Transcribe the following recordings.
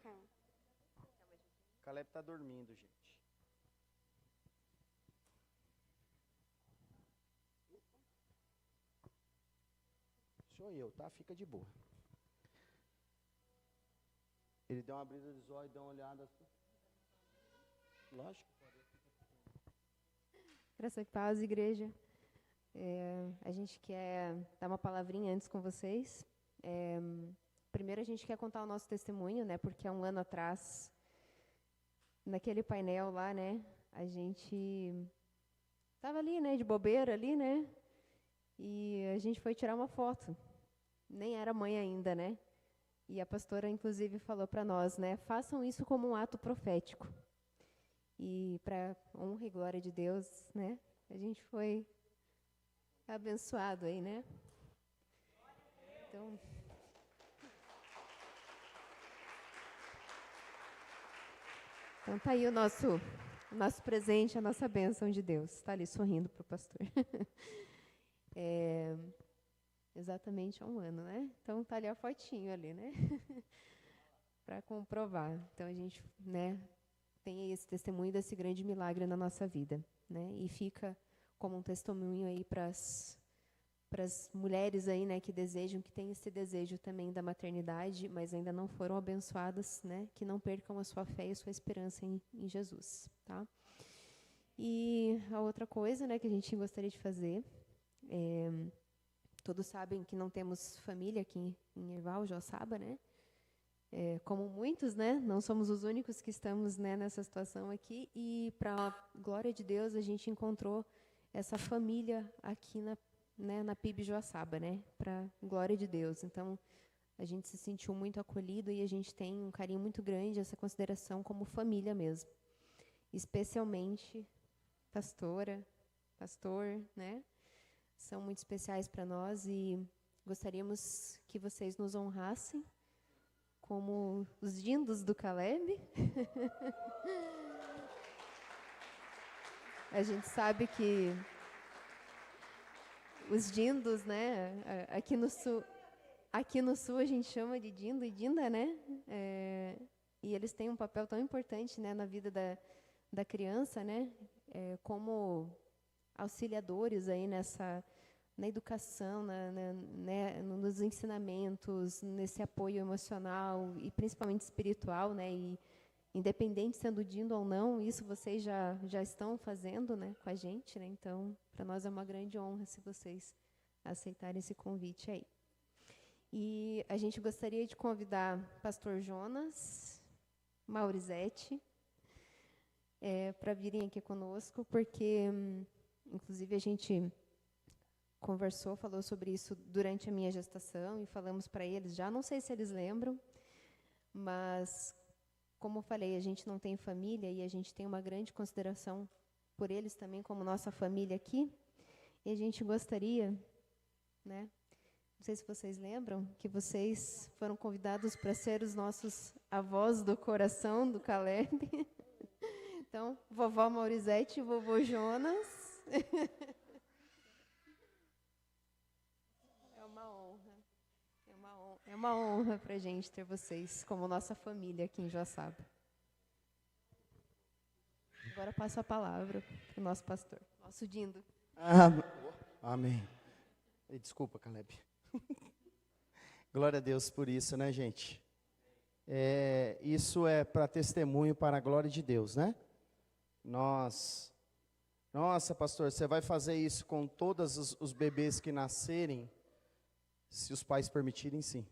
calma. Caleb tá dormindo, gente. Sou eu, tá? Fica de boa. Ele deu uma brisa de zóio, deu uma olhada assim. Lógico. Graça e paz, igreja. A gente quer dar uma palavrinha antes com vocês. Primeiro, a gente quer contar o nosso testemunho, né? Porque há um ano atrás, naquele painel lá, né? A gente estava ali, né? De bobeira ali, né? E a gente foi tirar uma foto. Nem era mãe ainda, né? E a pastora, inclusive, falou para nós, né? Façam isso como um ato profético. E para honra e glória de Deus, né? A gente foi abençoado aí, né? Então tá aí o nosso presente, a nossa bênção de Deus. Está ali sorrindo para o pastor. Exatamente há um ano, né? Então tá ali a fotinho ali, né? Para comprovar. Então a gente, né, tem aí esse testemunho desse grande milagre na nossa vida, né? E fica como um testemunho aí para as mulheres aí, né, que desejam, que têm esse desejo também da maternidade, mas ainda não foram abençoadas, né, que não percam a sua fé e a sua esperança em Jesus, tá? E a outra coisa, né, que a gente gostaria de fazer, todos sabem que não temos família aqui em Erval, Joaçaba, né? Como muitos, né, não somos os únicos que estamos, né, nessa situação aqui, e para a glória de Deus a gente encontrou essa família aqui na PIB Joaçaba, né, para glória de Deus. Então a gente se sentiu muito acolhido e a gente tem um carinho muito grande, essa consideração como família mesmo, especialmente pastora, pastor, né, são muito especiais para nós e gostaríamos que vocês nos honrassem como os dindos do Caleb. A gente sabe que os dindos, né, aqui no sul a gente chama de dindo e dinda, né? E eles têm um papel tão importante, né, na vida da criança, né? Como auxiliadores aí na educação, né, nos ensinamentos, nesse apoio emocional e principalmente espiritual, né? E independente sendo dindo ou não, isso vocês já estão fazendo, né, com a gente, né? Então, para nós é uma grande honra se vocês aceitarem esse convite aí. E a gente gostaria de convidar Pastor Jonas, Maurizete, para virem aqui conosco, porque, inclusive, a gente falou sobre isso durante a minha gestação e falamos para eles já, não sei se eles lembram, mas, como eu falei, a gente não tem família e a gente tem uma grande consideração por eles também como nossa família aqui, e a gente gostaria, né, não sei se vocês lembram, que vocês foram convidados para ser os nossos avós do coração do Caleb. Então, vovó Maurizete e vovô Jonas. É uma honra para a gente ter vocês como nossa família aqui em Joaçaba. Agora passo a palavra para o nosso pastor, nosso dindo. Amém. Desculpa, Caleb. Glória a Deus por isso, né, gente? Isso é para testemunho para a glória de Deus, né? Nossa, pastor, você vai fazer isso com todos os bebês que nascerem? Se os pais permitirem, sim,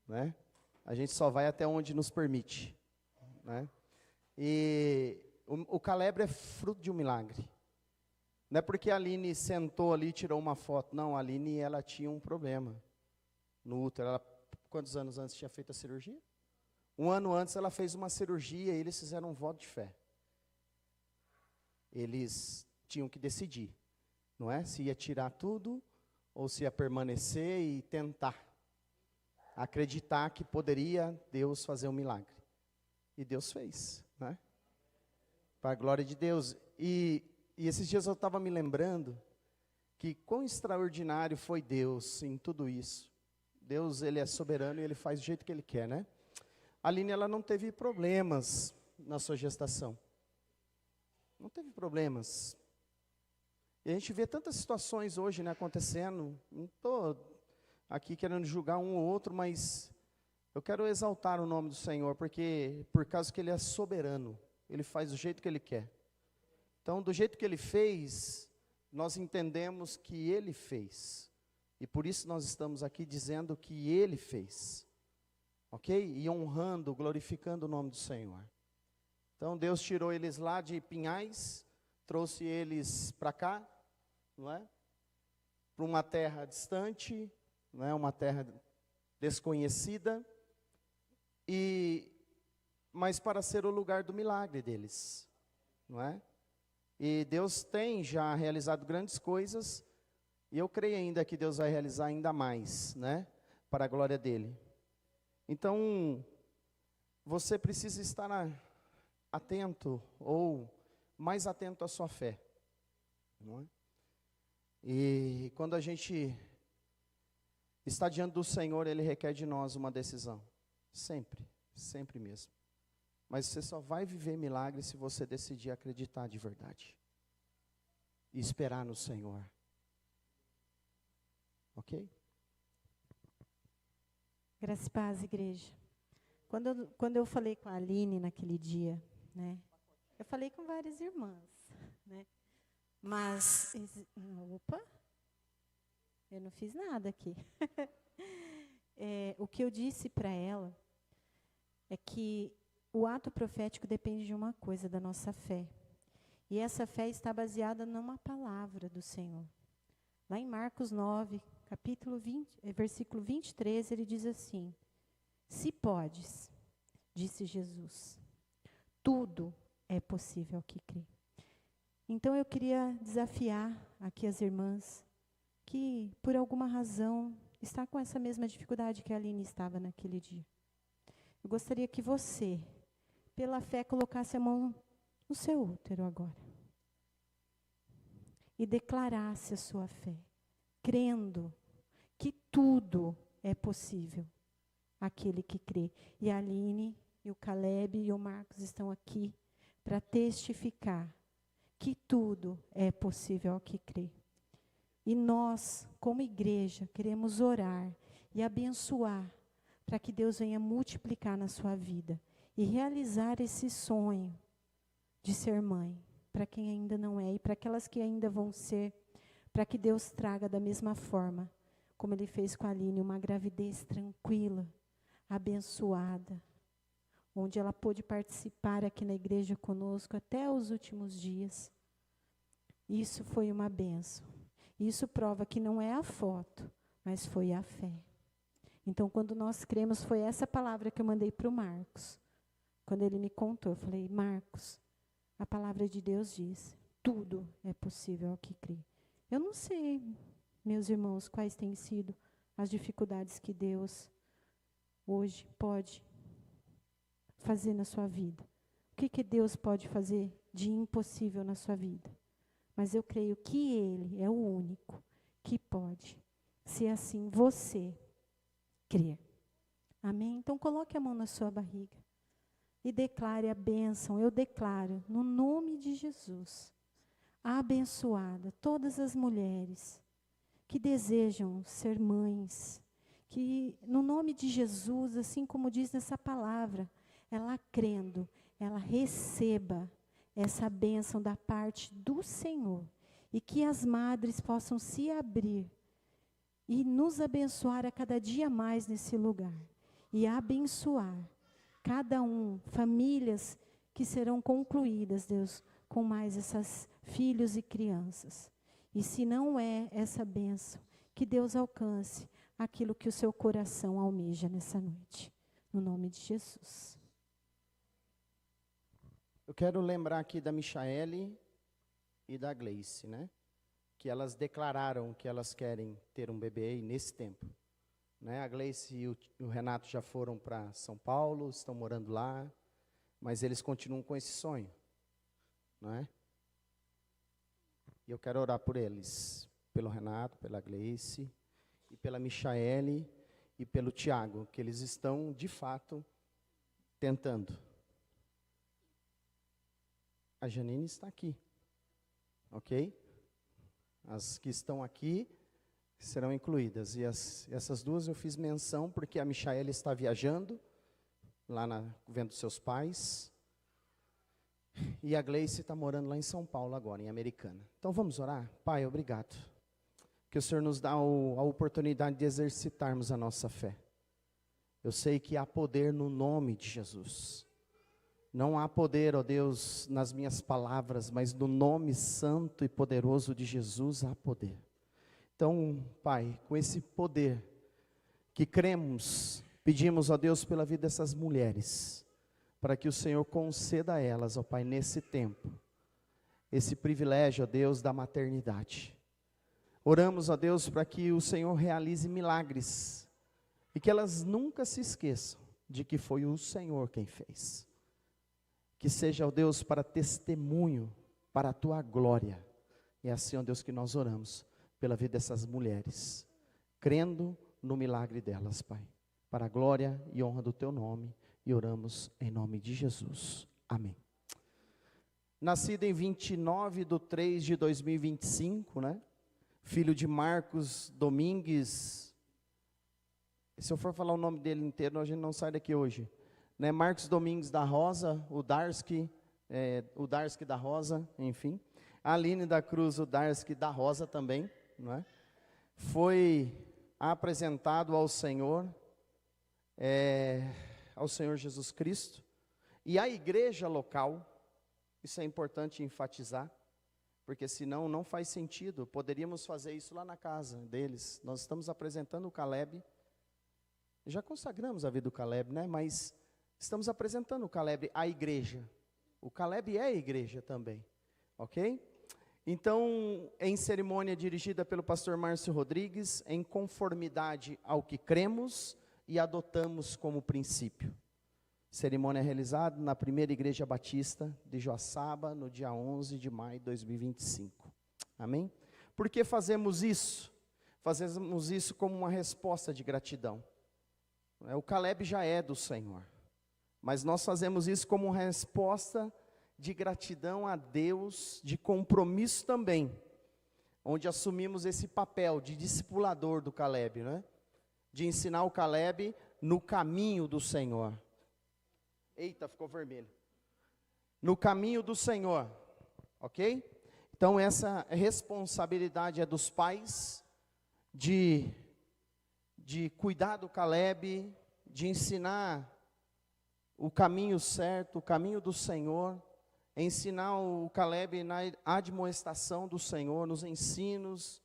né? A gente só vai até onde nos permite, né? E o Caleb é fruto de um milagre. Não é porque a Aline sentou ali e tirou uma foto. Não, a Aline, ela tinha um problema no útero. Ela, quantos anos antes tinha feito a cirurgia? 1 ano antes ela fez uma cirurgia e eles fizeram um voto de fé. Eles tinham que decidir, não é? Se ia tirar tudo ou se ia permanecer e tentar acreditar que poderia Deus fazer um milagre. E Deus fez, né? Para a glória de Deus. E esses dias eu estava me lembrando que quão extraordinário foi Deus em tudo isso. Deus, Ele é soberano e Ele faz do jeito que Ele quer, né? A Aline, ela não teve problemas na sua gestação. Não teve problemas. E a gente vê tantas situações hoje, né, acontecendo. Não estou aqui querendo julgar um ou outro, mas eu quero exaltar o nome do Senhor, porque por causa que Ele é soberano, Ele faz do jeito que Ele quer. Então, do jeito que Ele fez, nós entendemos que Ele fez. E por isso nós estamos aqui dizendo que Ele fez. Ok? E honrando, glorificando o nome do Senhor. Então, Deus tirou eles lá de Pinhais, trouxe eles para cá, não é? Para uma terra distante, não é? Uma terra desconhecida, mas para ser o lugar do milagre deles, não é? E Deus tem já realizado grandes coisas, e eu creio ainda que Deus vai realizar ainda mais, né? Para a glória dEle. Então, você precisa estar atento, ou mais atento à sua fé, não é? E quando a gente está diante do Senhor, Ele requer de nós uma decisão, sempre, sempre mesmo. Mas você só vai viver milagre se você decidir acreditar de verdade, e esperar no Senhor, ok? Graça e paz, igreja. Quando eu falei com a Aline naquele dia, né? Eu falei com várias irmãs, né? Mas, opa, eu não fiz nada aqui. O que eu disse para ela é que o ato profético depende de uma coisa, da nossa fé. E essa fé está baseada numa palavra do Senhor. Lá em Marcos 9, capítulo 20, versículo 23, ele diz assim: se podes, disse Jesus, tudo é possível ao que crê. Então eu queria desafiar aqui as irmãs que, por alguma razão, está com essa mesma dificuldade que a Aline estava naquele dia. Eu gostaria que você, pela fé, colocasse a mão no seu útero agora e declarasse a sua fé, crendo que tudo é possível àquele que crê. E a Aline, e o Caleb e o Marcos estão aqui para testificar que tudo é possível ao que crê. E nós, como igreja, queremos orar e abençoar para que Deus venha multiplicar na sua vida e realizar esse sonho de ser mãe, para quem ainda não é e para aquelas que ainda vão ser, para que Deus traga da mesma forma, como Ele fez com a Aline, uma gravidez tranquila, abençoada, onde ela pôde participar aqui na igreja conosco até os últimos dias. Isso foi uma bênção. Isso prova que não é a foto, mas foi a fé. Então, quando nós cremos, foi essa palavra que eu mandei para o Marcos. Quando ele me contou, eu falei: Marcos, a palavra de Deus diz, tudo é possível ao que crê. Eu não sei, meus irmãos, quais têm sido as dificuldades que Deus hoje pode fazer na sua vida. O que Deus pode fazer de impossível na sua vida? Mas eu creio que Ele é o único que pode, se assim você crer. Amém? Então coloque a mão na sua barriga e declare a bênção. Eu declaro, no nome de Jesus, abençoada todas as mulheres que desejam ser mães, que no nome de Jesus, assim como diz nessa palavra, ela crendo, ela receba essa bênção da parte do Senhor, e que as madres possam se abrir e nos abençoar a cada dia mais nesse lugar, e abençoar cada famílias que serão concluídas, Deus, com mais essas filhos e crianças. E se não é essa bênção, que Deus alcance aquilo que o seu coração almeja nessa noite, no nome de Jesus. Eu quero lembrar aqui da Michaele e da Gleice, né? Que elas declararam que elas querem ter um bebê aí nesse tempo. Né? A Gleice e o Renato já foram para São Paulo, estão morando lá, mas eles continuam com esse sonho, não é? E eu quero orar por eles, pelo Renato, pela Gleice, e pela Michaele e pelo Tiago, que eles estão, de fato, tentando. A Janine está aqui, ok? As que estão aqui serão incluídas. E essas duas eu fiz menção porque a Michaela está viajando, lá vendo seus pais. E a Gleice está morando lá em São Paulo agora, em Americana. Então vamos orar? Pai, obrigado. Que o Senhor nos dá a oportunidade de exercitarmos a nossa fé. Eu sei que há poder no nome de Jesus. Não há poder, ó Deus, nas minhas palavras, mas no nome santo e poderoso de Jesus há poder. Então, Pai, com esse poder que cremos, pedimos, ó Deus, pela vida dessas mulheres, para que o Senhor conceda a elas, ó Pai, nesse tempo, esse privilégio, ó Deus, da maternidade. Oramos, ó Deus, para que o Senhor realize milagres, e que elas nunca se esqueçam de que foi o Senhor quem fez. Que seja, ó Deus, para testemunho, para a Tua glória. É assim, ó Deus, que nós oramos, pela vida dessas mulheres, crendo no milagre delas, Pai, para a glória e honra do Teu nome, e oramos em nome de Jesus. Amém. Nascido em 29/3/2025, né? Filho de Marcos Domingues. Se eu for falar o nome dele inteiro, a gente não sai daqui hoje. Né? Marcos Domingues da Rosa, o Darski da Rosa, enfim. Aline da Cruz, o Darski da Rosa também, não é? Foi apresentado ao Senhor Jesus Cristo, e a igreja local, isso é importante enfatizar, porque senão não faz sentido. Poderíamos fazer isso lá na casa deles. Nós estamos apresentando o Caleb, já consagramos a vida do Caleb, né? Mas estamos apresentando o Caleb à igreja. O Caleb é a igreja também, ok? Então, em cerimônia dirigida pelo pastor Márcio Rodrigues, em conformidade ao que cremos e adotamos como princípio. Cerimônia realizada na primeira igreja batista de Joaçaba, no dia 11 de maio de 2025. Amém? Por que fazemos isso? Fazemos isso como uma resposta de gratidão. O Caleb já é do Senhor, mas nós fazemos isso como uma resposta de gratidão a Deus, de compromisso também, onde assumimos esse papel de discipulador do Caleb, né? De ensinar o Caleb no caminho do Senhor. Eita, ficou vermelho. No caminho do Senhor, ok? Então essa responsabilidade é dos pais, de cuidar do Caleb, de ensinar o caminho certo, o caminho do Senhor, ensinar o Caleb na admoestação do Senhor, nos ensinos,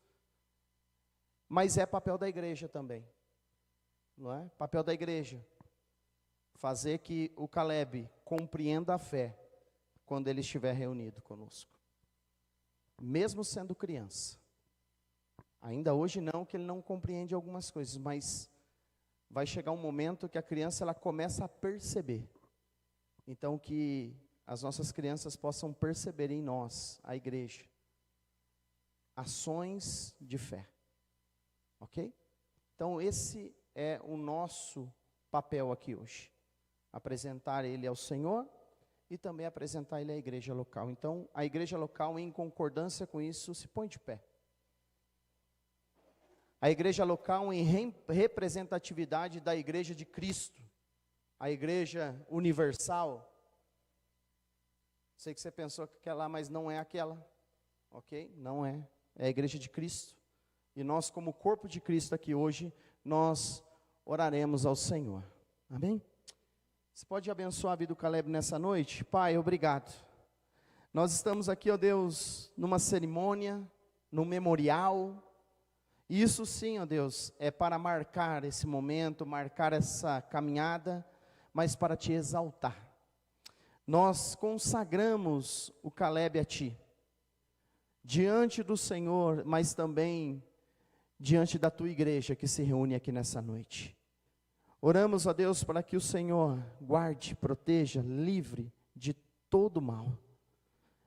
mas é papel da igreja também, não é? Papel da igreja, fazer que o Caleb compreenda a fé, quando ele estiver reunido conosco, mesmo sendo criança. Ainda hoje não, que ele não compreende algumas coisas, mas vai chegar um momento que a criança ela começa a perceber. Então que as nossas crianças possam perceber em nós, a igreja, ações de fé. Ok? Então esse é o nosso papel aqui hoje. Apresentar ele ao Senhor e também apresentar ele à igreja local. Então a igreja local, em concordância com isso, se põe de pé. A igreja local em representatividade da igreja de Cristo, a igreja universal. Sei que você pensou que aquela, mas não é aquela, ok? Não é, é a igreja de Cristo. E nós, como corpo de Cristo aqui hoje, nós oraremos ao Senhor, amém? Você pode abençoar a vida do Caleb nessa noite? Pai, obrigado. Nós estamos aqui, ó Deus, numa cerimônia, num memorial. Isso sim, ó Deus, é para marcar esse momento, marcar essa caminhada, mas para te exaltar. Nós consagramos o Caleb a Ti, diante do Senhor, mas também diante da Tua igreja que se reúne aqui nessa noite. Oramos, ó Deus, para que o Senhor guarde, proteja, livre de todo mal.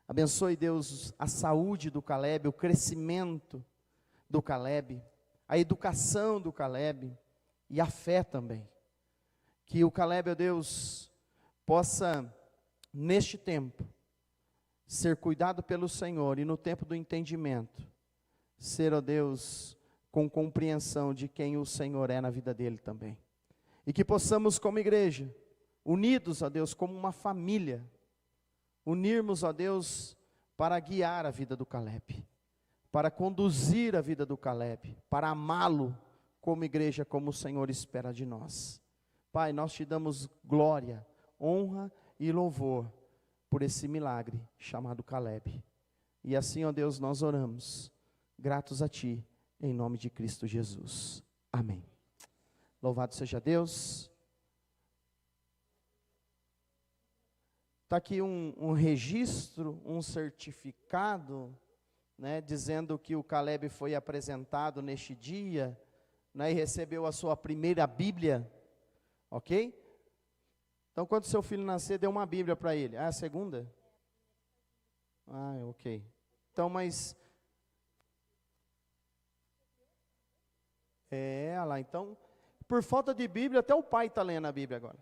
Abençoe, Deus, a saúde do Caleb, o crescimento do Caleb, a educação do Caleb e a fé também. Que o Caleb, ó Deus, possa, neste tempo, ser cuidado pelo Senhor e no tempo do entendimento, ser, ó Deus, com compreensão de quem o Senhor é na vida dele também. E que possamos, como igreja, unidos, ó Deus, como uma família, unirmos, ó Deus, para guiar a vida do Caleb, para conduzir a vida do Caleb, para amá-lo como igreja, como o Senhor espera de nós. Pai, nós te damos glória, honra e louvor por esse milagre chamado Caleb. E assim, ó Deus, nós oramos, gratos a Ti, em nome de Cristo Jesus. Amém. Louvado seja Deus. Está aqui um registro, um certificado, né, dizendo que o Caleb foi apresentado neste dia, né, e recebeu a sua primeira Bíblia, ok? Então, quando seu filho nascer, dê uma Bíblia para ele. Ah, a segunda? Ah, ok. Então, mas... olha lá, então, por falta de Bíblia, até o pai está lendo a Bíblia agora.